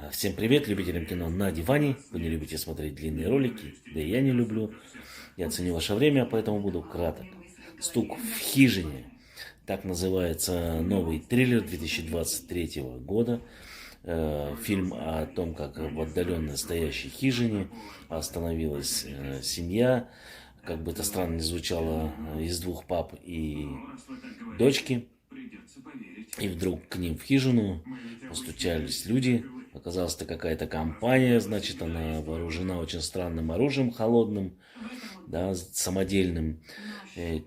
Всем привет, любителям кино на диване. Вы не любите смотреть длинные ролики, да и я не люблю. Я ценю ваше время, поэтому буду краток. «Стук в хижине». Так называется новый триллер 2023 года. Фильм о том, как в отдаленной стоящей хижине остановилась семья. Как бы это странно ни звучало, из двух пап и дочки. И вдруг к ним в хижину постучались люди. Оказалось, это какая-то компания, значит, она вооружена очень странным оружием холодным, да, самодельным.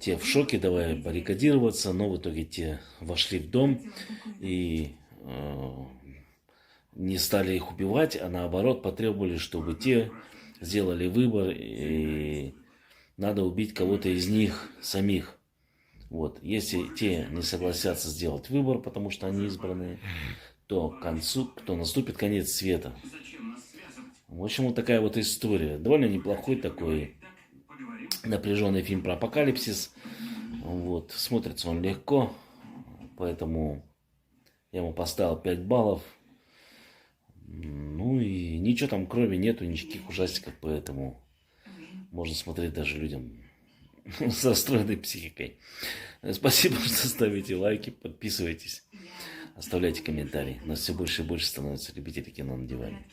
Те в шоке, давай баррикадироваться, но в итоге те вошли в дом и не стали их убивать, а наоборот потребовали, чтобы те сделали выбор, и надо убить кого-то из них самих. Вот. Если те не согласятся сделать выбор, потому что они избранные, то к концу, то наступит конец света. В общем, вот такая вот история. Довольно неплохой такой напряженный фильм про апокалипсис. Вот. Смотрится он легко, поэтому я ему поставил 5 баллов. Ну и ничего там крови нету, никаких ужастиков, поэтому можно смотреть даже людям с расстроенной психикой. Спасибо, что ставите лайки, подписывайтесь, оставляйте комментарии. Нас все больше и больше становится любителей кино на диване.